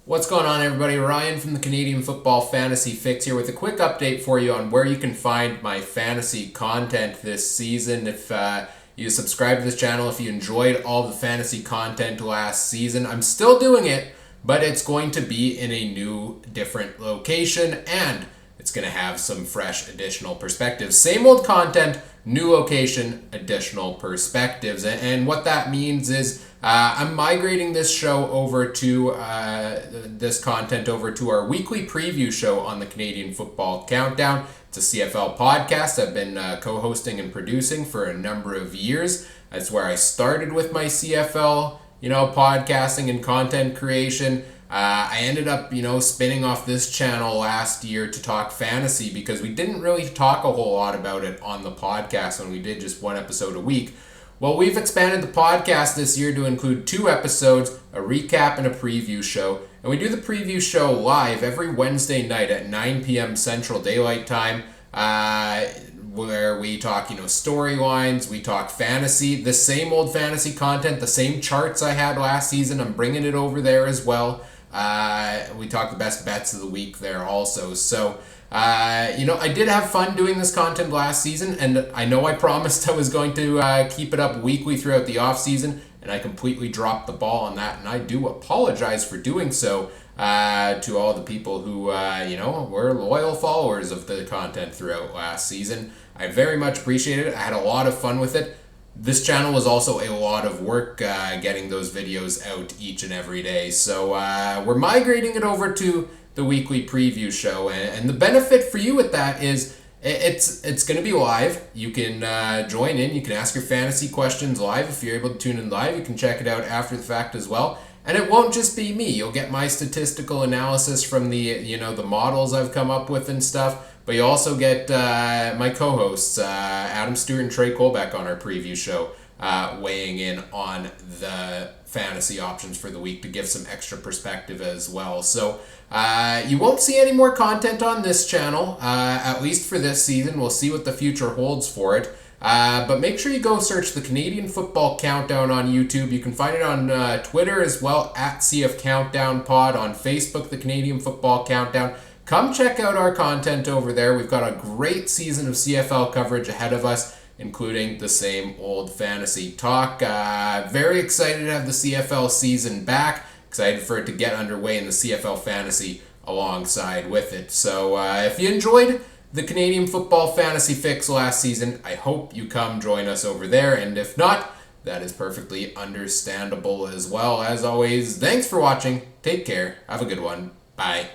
What's going on, everybody? Ryan from the Canadian Football Fantasy Fix here with a quick update for you on where you can find my fantasy content this season. If you subscribe to this channel, if you enjoyed all the fantasy content last season, I'm still doing it, but it's going to be in a new, different location, and it's going to have some fresh additional perspectives. Same old content, new location, additional perspectives. And what that means is I'm migrating this show over to this content over to our weekly preview show on the Canadian Football Countdown. It's a CFL podcast I've been co-hosting and producing for a number of years. That's where I started with my CFL, podcasting and content creation. I ended up, spinning off this channel last year to talk fantasy because we didn't really talk a whole lot about it on the podcast when we did just one episode a week. Well, we've expanded the podcast this year to include 2 episodes, a recap and a preview show. And we do the preview show live every Wednesday night at 9 p.m. Central Daylight Time, where we talk, storylines, we talk fantasy, the same old fantasy content, the same charts I had last season. I'm bringing it over there as well. We talk the best bets of the week there also. So, I did have fun doing this content last season, and I know I promised I was going to keep it up weekly throughout the off season, and I completely dropped the ball on that, and I do apologize for doing so to all the people who, were loyal followers of the content throughout last season. I very much appreciate it. I had a lot of fun with it. This channel was also a lot of work getting those videos out each and every day. So we're migrating it over to the weekly preview show. And the benefit for you with that is it's going to be live. You can join in. You can ask your fantasy questions live. If you're able to tune in live, you can check it out after the fact as well. And it won't just be me. You'll get my statistical analysis from the models I've come up with and stuff. But you also get my co-hosts, Adam Stewart and Trey Colbeck, on our preview show, weighing in on the fantasy options for the week to give some extra perspective as well. So you won't see any more content on this channel, at least for this season. We'll see what the future holds for it. But make sure you go search the Canadian Football Countdown on YouTube. You can find it on Twitter as well, at CF Countdown Pod, on Facebook, the Canadian Football Countdown. Come check out our content over there. We've got a great season of CFL coverage ahead of us, including the same old fantasy talk. Very excited to have the CFL season back. Excited for it to get underway in the CFL Fantasy alongside with it. So if you enjoyed the Canadian Football Fantasy Fix last season, I hope you come join us over there. And if not, that is perfectly understandable as well. As always, thanks for watching. Take care. Have a good one. Bye.